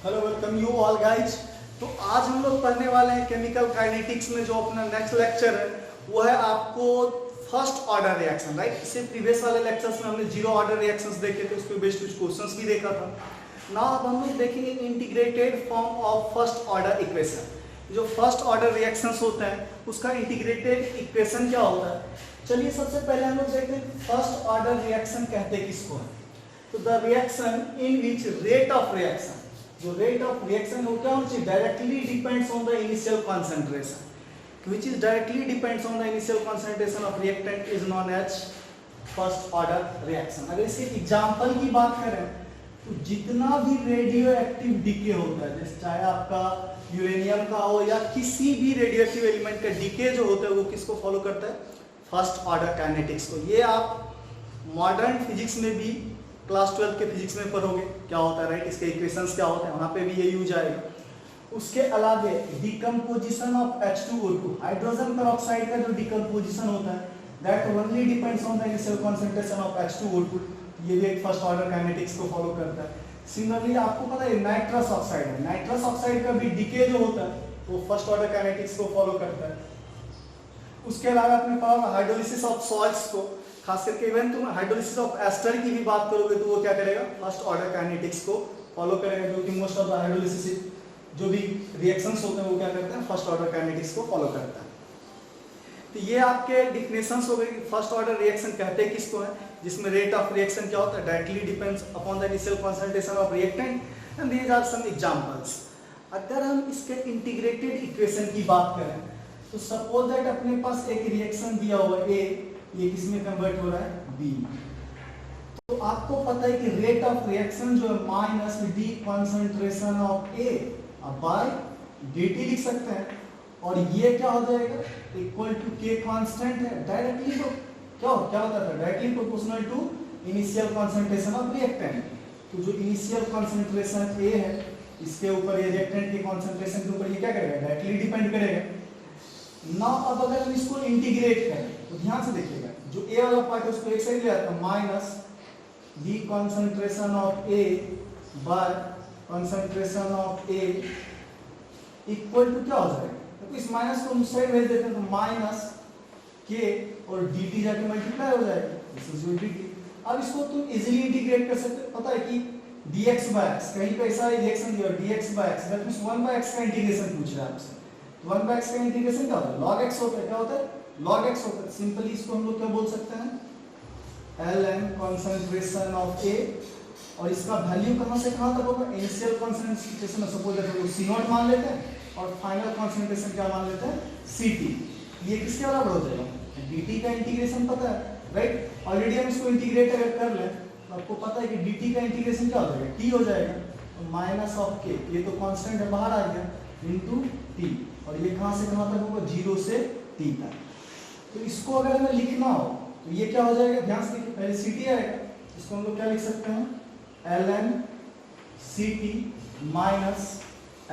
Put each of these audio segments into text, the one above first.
Hello welcome you all guys. तो आज हम लोग पढ़ने वाले हैं केमिकल काइनेटिक्स में जो अपना नेक्स्ट लेक्चर है वो है आपको फर्स्ट ऑर्डर रिएक्शन, राइट। इससे प्रीवियस वाले लेक्चर्स में हमने जीरो ऑर्डर रिएक्शंस देखे थे, उस पर बेस्ड कुछ क्वेश्चंस भी देखा था। नाउ अब हम लोग देखेंगे integrated form of first order equation. जो फर्स्ट ऑर्डर रिएक्शंस होते हैं उसका इंटीग्रेटेड इक्वेशन क्या होता है। चलिए सबसे पहले हम लोग देखते हैं फर्स्ट ऑर्डर रिएक्शन कहते किसको है। तो the reaction in which rate of reaction, जो रेट ऑफ रिएक्शन हो क्या होना चाहिए, directly depends on the initial concentration, which is directly depends on the initial concentration of reactant is known as first order reaction. अगर इसके example की बात करें तो जितना भी रेडियो एक्टिव डीके होता है, जैसे चाहे आपका यूरेनियम का हो या किसी भी रेडियो एक्टिव एलिमेंट का डीके जो होता है वो किसको फॉलो करता है, फर्स्ट ऑर्डर काइनेटिक्स को। ये आप मॉडर्न फिजिक्स में भी क्लास 12 के फिजिक्स में पढ़ोगे क्या होता है, राइट। इसके इक्वेशंस क्या होते हैं, वहां पे भी ये यूज आएगा। उसके अलावा decomposition of H2O2, hydrogen peroxide का जो डिकम्पोजिशन होता है that only depends on the initial concentration of H2O2, ये भी एक फर्स्ट ऑर्डर काइनेटिक्स को फॉलो करता है। सिमिलरली आपको पता है नाइट्रस ऑक्साइड है, नाइट्रस ऑक्साइड का भी डीके जो होता है वो फर्स्ट ऑर्डर काइनेटिक्स को फॉलो करता है। उसके अलावा आपने पढ़ा हाइड्रोलिसिस ऑफ सॉल्ट्स को, खास करके इवन तुम हाइड्रोलिसिस ऑफ एस्टर की भी बात करोगे तो वो क्या करेगा, फर्स्ट ऑर्डर काइनेटिक्स को फॉलो करेगा, जो कि मोस्ट ऑफ द हाइड्रोलिसिस जो भी रिएक्शंस होते हैं वो क्या करते हैं, फर्स्ट ऑर्डर काइनेटिक्स को फॉलो करता है। तो ये आपके डिफिनेशंस हो गए कि फर्स्ट ऑर्डर रिएक्शन कहते किसको है, जिसमें रेट ऑफ रिएक्शन क्या होता है, directly depends upon the initial concentration of reactant and these are some examples. अगर हम इसके इंटीग्रेटेड इक्वेशन की बात करें तो सपोज दैट अपने पास एक रिएक्शन दिया हुआ है ए, ये किसमें कन्वर्ट हो रहा है, बी। तो आपको पता है कि रेट ऑफ रिएक्शन जो है minus D concentration of A by dt लिख सकते हैं, और ये क्या हो जाएगा, इक्वल टू के कांस्टेंट है, डायरेक्टली तो क्या होता है, directly proportional to initial concentration of reactant. तो जो इनिशियल कंसंट्रेशन ए है इसके ऊपर ये रिएक्टेंट के कंसंट्रेशन के ऊपर ये क्या करेगा, डायरेक्टली डिपेंड करेगा ना। अब अगर हम इसको इंटीग्रेट करें तो ध्यान से देखिएगा, जो ए वाला पार्ट है उसको एक साइड ले आता है, minus D concentration of A by concentration of A equal to क्या हो जाएगा, तो इस माइनस को उस साइड भेज देते हैं तो माइनस के और dt जाके मल्टीप्लाई हो जाएगा, दिस इज योर dt। अब इसको तुम इजीली इंटीग्रेट कर सकते हो, पता है कि dx by x, कहीं पे ऐसा रिएक्शन दिया dx by x, that means 1 by x का इंटीग्रेशन पूछ रहा है आपसे। तो 1 by x का इंटीग्रेशन क्या होता है, log x होता है, क्या होता है, log x होता है। सिंपली इसको हम लोग क्या बोल सकते हैं, ln कंसंट्रेशन ऑफ a, और इसका वैल्यू कहां से कहां तक होगा, इनिशियल कंसंट्रेशन में सपोज दैट हम C0 मान लेते हैं और फाइनल कंसंट्रेशन क्या मान लेते हैं, Ct। ये किसके बराबर हो जाएगा, dt का इंटीग्रेशन पता है, राइट। ऑलरेडी हम इसको इंटीग्रेट अगर कर लें तो आपको पता है कि dt का इंटीग्रेशन क्या हो जाएगा, t हो जाएगा, तो माइनस ऑफ k, ये तो कांस्टेंट है बाहर आ गया, इनटू t, और ये कहां से कहां तक होगा, 0 से t तक। तो इसको अगर हमें लिखना हो तो ये क्या हो जाएगा, ध्यान से देखिए, पहले Ct आएगा, इसको हम लोग क्या लिख सकते हैं, ln Ct minus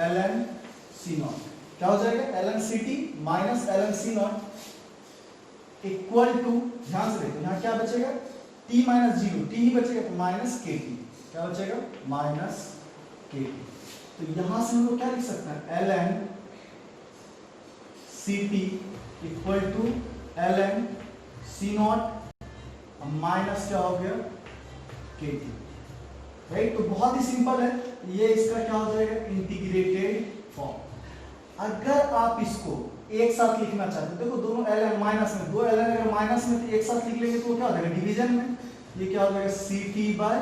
ln C0, क्या हो जाएगा, ln Ct minus ln C0 equal to, ध्यान से देखो यहाँ क्या बचेगा, t माइनस 0, t ही बचेगा तो माइनस kt, क्या बचेगा, माइनस kt। तो यहां से हम लोग क्या लिख सकते हैं, ln Ct equal to ln C0 minus क्या हो गया, kt, राइट। तो बहुत ही सिंपल है, ये इसका क्या हो जाएगा, इंटीग्रेटेड फॉर्म। अगर आप इसको एक साथ लिखना चाहते हो, देखो दोनों ln माइनस में, दो ln अगर माइनस में तो एक साथ लिख लेंगे तो क्या हो जाएगा, डिवीजन में ये क्या हो जाएगा, Ct bye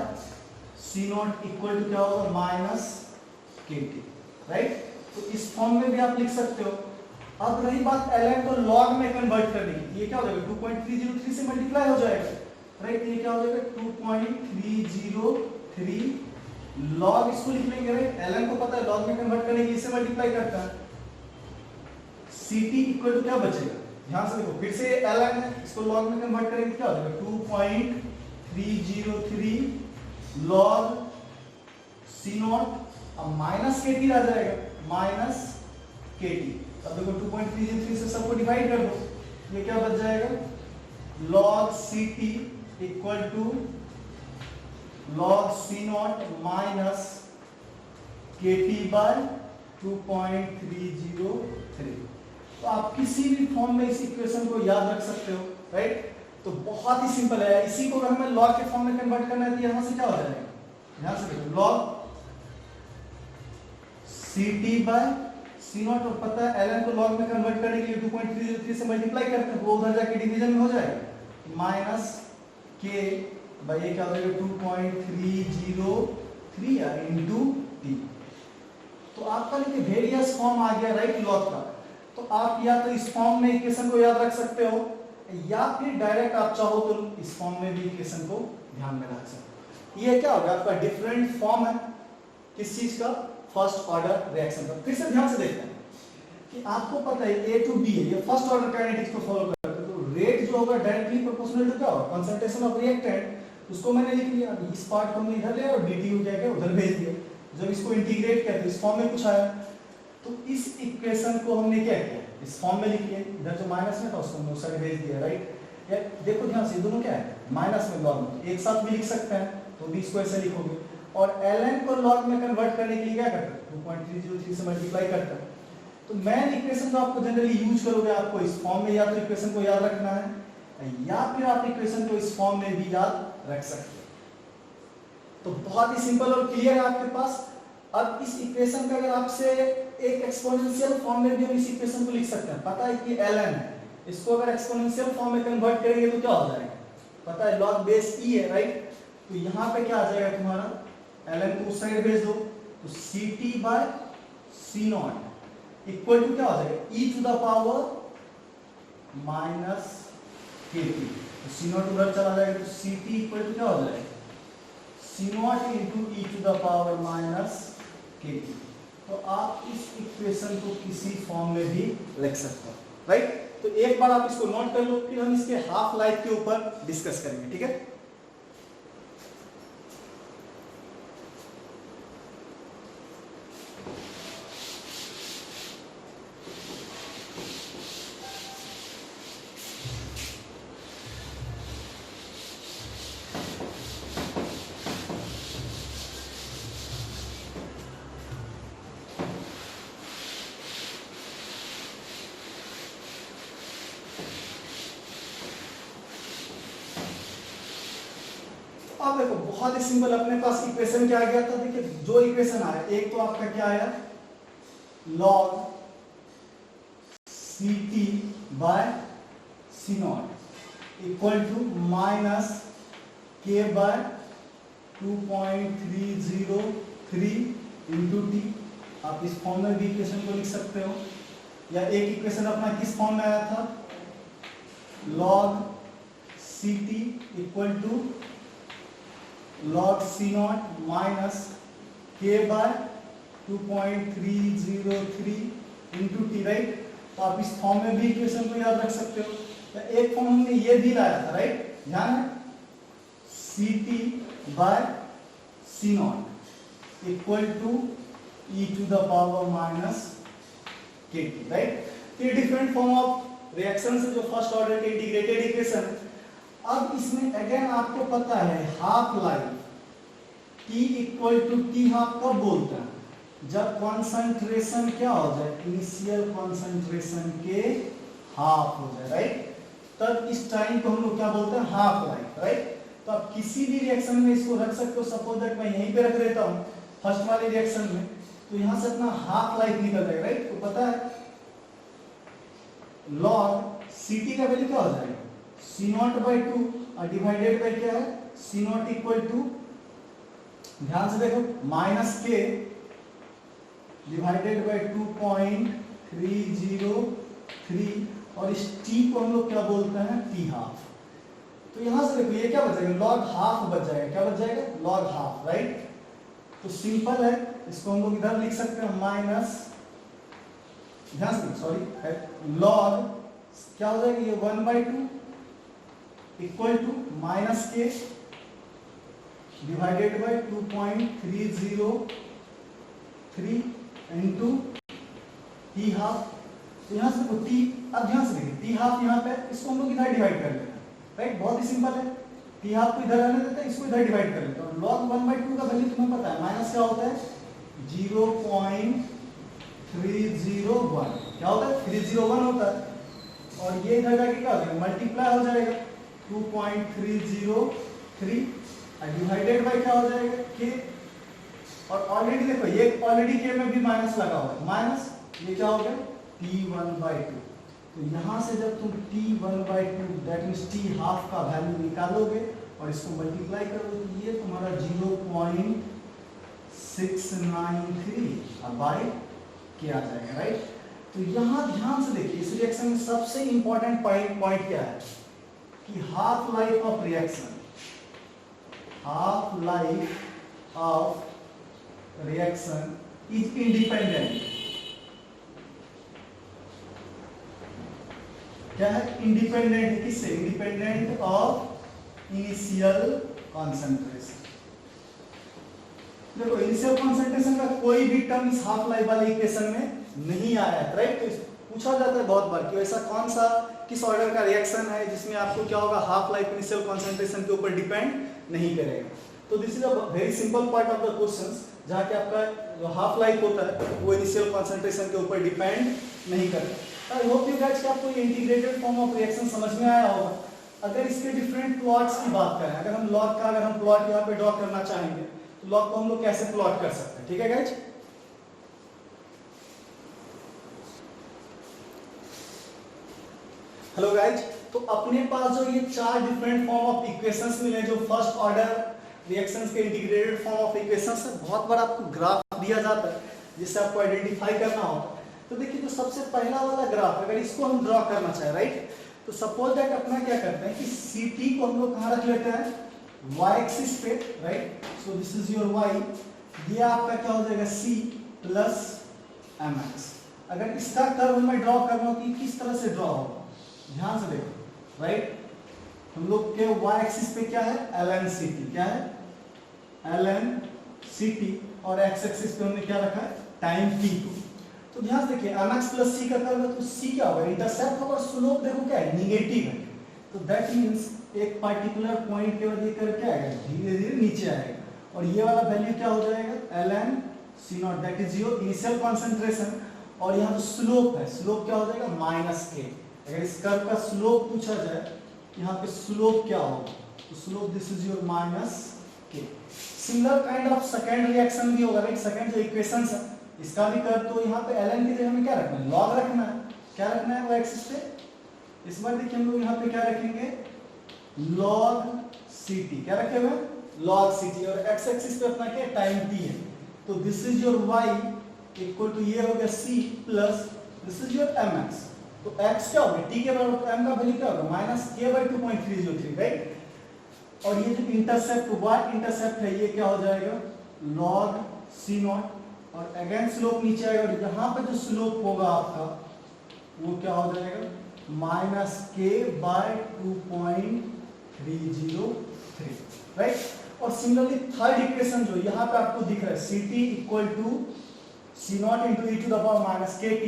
C0 equal to क्या होगा, माइनस kt, राइट। तो इस फॉर्म में भी आप लिख सकते हो। अब रही बात ln को log में कन्वर्ट करने की, ये क्या हो जाएगा, 2303 से मल्टीप्लाई हो जाएगा, राइट। ये क्या हो जाएगा, 2303 log, इसको लिख लेंगे, राइट। ln को पता है log में कन्वर्ट करने के लिए इसे मल्टीप्लाई करता है, Ct इक्वल टू क्या बचेगा, ध्यान से देखो, फिर से ln है, इसको log में कन्वर्ट करेंगे क्या हो जाएगा, 2303 log C0, अब माइनस kt आ जाएगा, माइनस kt। अब देखो 2303 से सबको डिवाइड कर दो, ये क्या बच जाएगा, log Ct equal to log C0 minus kT by 2.303। तो आप किसी भी फॉर्म में इस इक्वेशन को याद रख सकते हो, राइट। तो बहुत ही सिंपल है, इसी को अगर हमें लॉग के फॉर्म में कन्वर्ट करना है तो यहां से क्या हो जाएगा, यहां से देखो log Ct by C naught, और पता है ln को लॉग में कन्वर्ट करने के लिए 2.303 से मल्टीप्लाई करते हैं, वो उधर जाके डिवीजन में हो जाएगा, माइनस k बाय ये क्या हो जाएगा 2.303 या इनटू t। तो आपका देखिए वेरियस फॉर्म आ गया, राइट, लॉग का। तो आप या तो इस फॉर्म में इक्वेशन को याद रख सकते हो, या फिर डायरेक्ट आप चाहो तो इस फॉर्म में भी इक्वेशन को ध्यान में रख सकते हो। ये क्या होगा, आपका डिफरेंट फॉर्म है किस चीज का, फर्स्ट ऑर्डर रिएक्शन का। फिर से ध्यान से देखते हैं कि आपको पता है A टू B है, ये फर्स्ट ऑर्डर काइनेटिक्स को फॉलो करते हैं। तो रेट जो होगा डायरेक्टली प्रोपोर्शनल टू क्या होगा, कंसंट्रेशन ऑफ रिएक्टेंट। उसको मैंने लिख लिया, इस पार्ट को हमने इधर ले और dt हो जाएगा उधर भेज दिया। जब इसको इंटीग्रेट किया तो इस फॉर्म में कुछ आया, तो इस इक्वेशन को हमने क्या किया, इस फॉर्म में लिख लिया, इधर जो माइनस में था उसको हमने उस साइड भेज दिया, राइट। या देखो ध्यान से, दोनों क्या है, माइनस में लॉग में, एक साथ भी लिख सकते हैं, तो भी इसको ऐसे लिखोगे। और ln को लॉग में कन्वर्ट करने के लिए क्या करते हैं, 2.303 से मल्टीप्लाई करते हैं। तो मेन इक्वेशन जो आपको जनरली यूज करोगे, आपको इस फॉर्म में या तो इक्वेशन को याद रखना है, या फिर आप इक्वेशन को इस फॉर्म में भी याद रख सकते हो। तो बहुत ही सिंपल और क्लियर है आपके पास। अब इस इक्वेशन का अगर आपसे एक एक्सपोनेंशियल फॉर्म में भी हम इस इक्वेशन को लिख सकते हैं, पता है कि ln है, इसको अगर एक्सपोनेंशियल फॉर्म में कन्वर्ट करेंगे तो क्या हो जाएगा, पता है log बेस e है, राइट। तो यहाँ पे क्या आ जाएगा तुम्हारा, ln को उस साइड भेज दो, तो Ct by C not equal to क्या हो जाएगा, e to the power minus kT। तो C नॉट उधर चला जाएगा, तो Ct इक्वल टू क्या हो जाएगा, C naught into e to the power minus kT। तो आप इस इक्वेशन को किसी फॉर्म में भी लिख सकते हो, राइट। तो एक बार आप इसको नोट कर लो, फिर हम इसके हाफ लाइफ के ऊपर डिस्कस करेंगे, ठीक है। अब देखो बहुत ही सिंपल, अपने पास इक्वेशन क्या आ गया था, देखिए जो इक्वेशन आया, एक तो आपका क्या आया, log Ct by C not equal to minus k by 2.303 into T. आप इस फॉर्म में भी इक्वेशन को लिख सकते हो, या एक इक्वेशन अपना किस फॉर्म में आया था, log Ct equal to log C naught minus k by 2.303 into T, right. तो आप इस फॉर्म में भी इक्वेशन को याद रख सकते हो। या एक फॉर्म हमने ये भी लाया था, राइट, ध्यान है, Ct by C not equal to e to the power minus kT, right. तो ये डिफरेंट फॉर्म ऑफ रिएक्शन से जो फर्स्ट ऑर्डर के इंटीग्रेटेड इक्वेशन। अब इसमें अगेन आपको पता है half life T equal to T half कब बोलते हैं, जब कॉन्सेंट्रेशन क्या हो जाए, इनिशियल कॉन्सेंट्रेशन के हाफ हो जाए, राइट। तब इस टाइम को हम लोग क्या बोलते हैं, हाफ लाइफ, राइट। तो आप किसी भी रिएक्शन में इसको रख सकते हो। सपोज दैट मैं यहीं पे रख देता हूँ फर्स्ट वाले रिएक्शन में, तो यहां से अपना हाफ लाइफ निकल जाएगा, राइट। तो पता है log Ct का वैल्यू क्या हो जाएगा, C नॉट बाई 2 और डिवाइडेड बाई क्या है, C नॉट इक्वल टू, ध्यान से देखो, माइनस के डिवाइडेड बाई 2.303, और इस t को हम लोग क्या बोलते हैं, t हाफ। तो यहां से देखो ये क्या बचेगा, log हाफ बच जाएगा, क्या बच जाएगा, log हाफ, राइट। तो सिंपल है, इसको हम लोग इधर लिख सकते हैं माइनस, ध्यान से सॉरी, log क्या हो जाएगा, ये 1/2 इक्वल टू माइनस के divided by 2.303 into T half. तो यहाँ से टी, अब ध्यान से देखिए टी हाफ यहाँ पे, इसको हम लोग इधर डिवाइड कर लेते हैं, राइट। बहुत ही सिंपल है, टी हाफ को इधर रहने देते हैं, इसको इधर डिवाइड कर लेते हैं। log 1/2 का वैल्यू तुम्हें पता है, माइनस क्या होता है, 0.301 क्या होता है 301 होता है, और ये इधर जाके क्या हो जाएगा मल्टीप्लाई हो जाएगा 2.303 डिवाइडेड बाय क्या हो जाएगा k, और ऑलरेडी देखो ये ऑलरेडी k में भी माइनस लगा हुआ है, माइनस ये क्या हो गया t1/2। तो यहाँ से जब तुम t1/2 that means t half का वैल्यू निकालोगे और इसको मल्टीप्लाई करोगे तो ये तुम्हारा 0.693 बाय k आ जाएगा, राइट। तो यहाँ ध्यान से देखिए इस रिएक्शन में सबसे इंपॉर्टेंट पॉइंट क्या है कि half life of reaction, half life of reaction is independent। क्या है इंडिपेंडेंट, किससे इंडिपेंडेंट ऑफ इनिशियल कॉन्सेंट्रेशन। देखो इनिशियल कॉन्सेंट्रेशन का कोई भी टर्म इस हाफ लाइफ वाले इक्वेशन में नहीं आया है, राइट। तो पूछा जाता है बहुत बार कि ऐसा कौन सा किस ऑर्डर का रिएक्शन है जिसमें आपको क्या होगा हाफ लाइफ इनिशियल कॉन्सेंट्रेशन के ऊपर डिपेंड नहीं करेगा। तो this is a very simple part of the questions जहां कि आपका जो हाफ लाइफ होता है वो इनिशियल कॉन्सेंट्रेशन के ऊपर डिपेंड नहीं करता। आई होप यू गाइस कि आपको ये इंटीग्रेटेड फॉर्म ऑफ रिएक्शन समझ में आया होगा। अगर इसके डिफरेंट प्लॉट्स की बात करें, अगर हम लॉग का अगर हम प्लॉट यहाँ पे ड्रॉ करना चाहेंगे तो लॉग को हम लोग कैसे प्लॉट कर सकते हैं, ठीक है गाइस। हेलो गाइस, तो अपने पास जो ये चार डिफरेंट फॉर्म ऑफ इक्वेशंस मिले जो फर्स्ट ऑर्डर रिएक्शंस के इंटीग्रेटेड फॉर्म ऑफ इक्वेशंस है, बहुत बार आपको ग्राफ दिया जाता है जिससे आपको आइडेंटिफाई करना होता है। तो देखिए जो सबसे पहला वाला ग्राफ अगर इसको हम ड्रॉ करना चाहे, राइट, तो सपोज दैट अपना क्या करते हैं कि Ct को हम लोग कहाँ रख लेते हैं y एक्सिस पे, right. So this is your y, ये आपका क्या हो जाएगा c प्लस mx। अगर इसका कर्व मैं ड्रॉ करना हो कि किस तरह से ड्रॉ होगा ध्यान से देखो, राइट। हम लोग के y एक्सिस पे क्या है ln ct, क्या है ln ct, और x एक्सिस पे हमने क्या रखा है टाइम t को। तो ध्यान से देखिए mx प्लस c का कर्व है तो c क्या होगा इंटरसेप्ट होगा, स्लोप देखो क्या है नेगेटिव है। तो दैट मींस एक पर्टिकुलर पॉइंट के बाद ये कर्व क्या आएगा धीरे धीरे नीचे आएगा, और ये वाला वैल्यू क्या हो जाएगा ln c0 that is your initial concentration, और यहाँ जो स्लोप है स्लोप क्या हो जाएगा -k। अगर इस कर्व का स्लोप पूछा जाए यहाँ पे स्लोप क्या होगा तो slope this is your -k। Similar kind of second reaction भी होगा, राइट। सेकंड जो इक्वेशंस है इसका भी कर्व, तो यहाँ पे ln की जगह हमें क्या रखना है लॉग रखना है, क्या रखना है वो एक्सिस पे। इस बार देखिए हम लोग यहाँ पे क्या रखेंगे log ct, क्या रखे हुए log ct, और x एक्सिस पे अपना क्या टाइम t है। तो this is your y equal to ये हो गया c plus this is your mx। तो x क्या होगा t के बराबर, तो m का वैल्यू क्या होगा -k/2.303, राइट। और ये जो इंटरसेप्ट y इंटरसेप्ट है ये क्या हो जाएगा log c0, और अगेन स्लोप नीचे आएगा, और यहाँ पे जो स्लोप होगा आपका वो क्या हो जाएगा -k/2.303, राइट। और सिमिलरली थर्ड इक्वेशन जो यहाँ पे आपको दिख रहा है ct equal to c0 into e to the power -kt,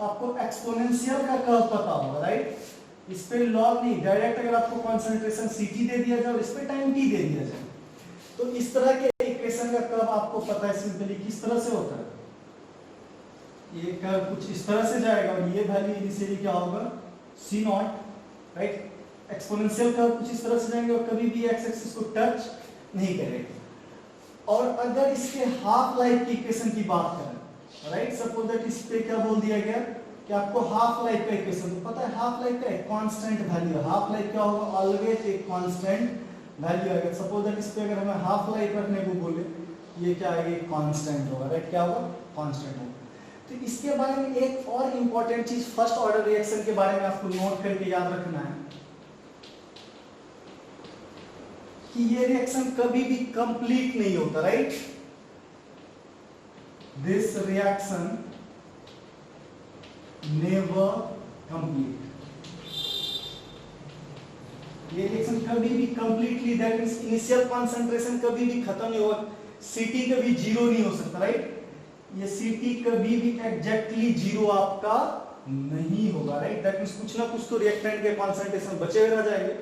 आपको एक्सपोनेंशियल का कर्व पता होगा, राइट। इस पे लॉग नहीं, डायरेक्ट अगर आपको कंसंट्रेशन ct दे दिया जाए और इस पे टाइम t दे दिया जाए तो इस तरह के इक्वेशन का कर्व आपको पता है सिंपली किस तरह से होता है। ये कर्व कुछ इस तरह से जाएगा और ये वैल्यू इनिशियली क्या होगा c0, राइट। एक्सपोनेंशियल कर्व कुछ इस तरह से जाएंगे और कभी भी x एक्सिस को टच नहीं करेगा। और अगर इसके हाफ लाइफ की इक्वेशन की बात करें, राइट, सपोज दैट इस पे क्या बोल दिया गया कि आपको हाफ लाइफ का इक्वेशन, तो पता है हाफ लाइफ का एक कांस्टेंट वैल्यू, हाफ लाइफ क्या होगा ऑलवेज एक कांस्टेंट वैल्यू आएगा। सपोज दैट इस पे अगर हमें हाफ लाइफ रखने को बोले ये क्या आएगा एक कांस्टेंट होगा, राइट, क्या होगा कांस्टेंट होगा। तो इसके बारे में एक और इंपॉर्टेंट चीज फर्स्ट ऑर्डर रिएक्शन के बारे में आपको नोट करके याद रखना है कि ये रिएक्शन कभी भी कंप्लीट नहीं होता, right. This reaction never complete, ये रिएक्शन कभी भी completely that means initial concentration कभी भी खत्म नहीं होगा, Ct कभी जीरो नहीं हो सकता, राइट। ये Ct कभी भी एग्जैक्टली जीरो आपका नहीं होगा, राइट। दैट मींस कुछ ना कुछ तो रिएक्टेंट के कंसंट्रेशन बचे हुए रह जाएंगे।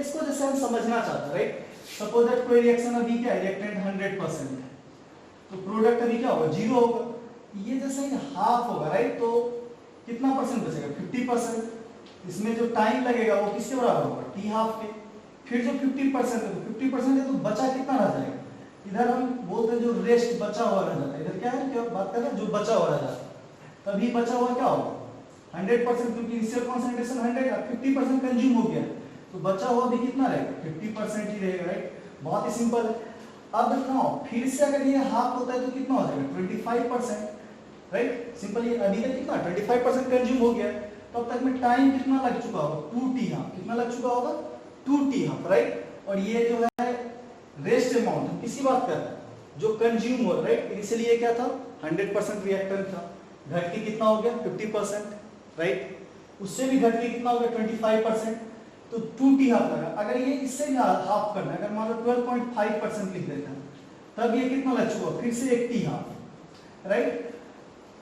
इसको जैसे हम समझना चाहते हैं, राइट। सपोज दैट कोई रिएक्शन अभी क्या है रिएक्टेंट 100% है, तो तो प्रोडक्ट अभी क्या होगा, 0 होगा। ये जैसे ही हाफ होगा, राइट, तो कितना परसेंट बचेगा, 50%। इसमें जो टाइम लगेगा वो किसके बराबर होगा, टी हाफ के। फिर जो 50% है, तो 50% है तो बचा कितना रह जाएगा, इधर हम बोलते हैं जो रेस्ट बचा हुआ रह जाता है, इधर क्या है, क्या बात कर रहे हैं, जो बचा हुआ रह जाता है। तभी बचा हुआ क्या होगा, 100%, क्योंकि इनिशियल कॉन्सेंट्रेशन 100 है, 50% कंज्यूम हो गया, तो बचा हुआ भी कितना रहेगा, 50% ही रहेगा, राइट। बहुत ही सिंपल है। अब देखो फिर से अगर ये हाफ होता है तो कितना हो जाएगा, 25%, राइट। सिंपल, ये अभी तक कितना 25% कंज्यूम हो गया, तो अब तक में टाइम कितना लग चुका होगा, 2t हाफ। कितना लग चुका होगा, 2t हाफ, राइट। और ये जो है रेस्ट अमाउंट, हम किसकी बात कर रहे हैं, जो कंज्यूम हो, राइट। इनिशियली ये क्या था, 100% रिएक्टेंट था, घट के कितना हो गया, 50%, राइट। उससे भी घट के कितना हो गया, 25%, तो 2t हाफ लगा। अगर ये इससे भी हाफ करना है, अगर मान लो 12.5% लिख देते हैं, तब ये कितना लग चुका, फिर से एक t हाफ, राइट।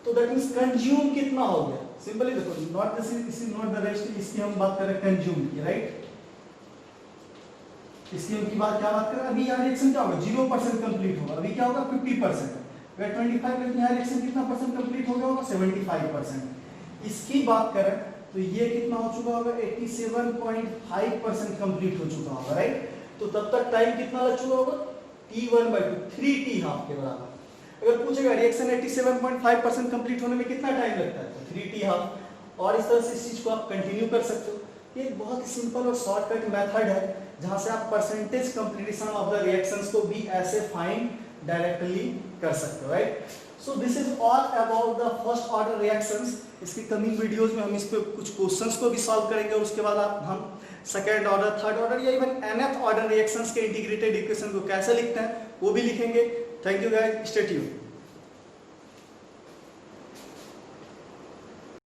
तो दैट मींस कंज्यूम कितना हो गया, सिंपली देखो, not this is not the rest, इसकी हम बात कर रहे हैं कंज्यूम की, राइट। इसकी हम की बात क्या बात कर रहे हैं, अभी यहाँ रिएक्शन क्या होगा, 0% कंप्लीट होगा, अभी क्या होगा 50%, अगर 25 लेकिन यहाँ रिएक्शन कितना परसेंट कंप्लीट हो गया होगा, 75%। इसकी बात करें तो ये कितना हो चुका होगा, 87.5% कंप्लीट हो चुका होगा, राइट। तो तब तक टाइम कितना लग चुका होगा, T1/2, 3t हाफ के बराबर। अगर पूछेगा रिएक्शन 87.5% कंप्लीट होने में कितना टाइम लगता है, तो 3t हाफ। और इस तरह से इस चीज को आप कंटिन्यू कर सकते हो। ये एक बहुत ही सिंपल और शॉर्टकट मेथड है, जहां से आप percentage completion of the reactions को भी ऐसे फाइंड डायरेक्टली कर सकते हो, right. So this is all about the first order reactions. इसकी कमिंग वीडियोस में हम इस पे कुछ क्वेश्चंस को भी सॉल्व करेंगे, और उसके बाद हम सेकंड ऑर्डर, थर्ड ऑर्डर या इवन nth ऑर्डर रिएक्शंस के इंटीग्रेटेड इक्वेशन को कैसे लिखते हैं वो भी लिखेंगे। Thank you guys, stay tuned.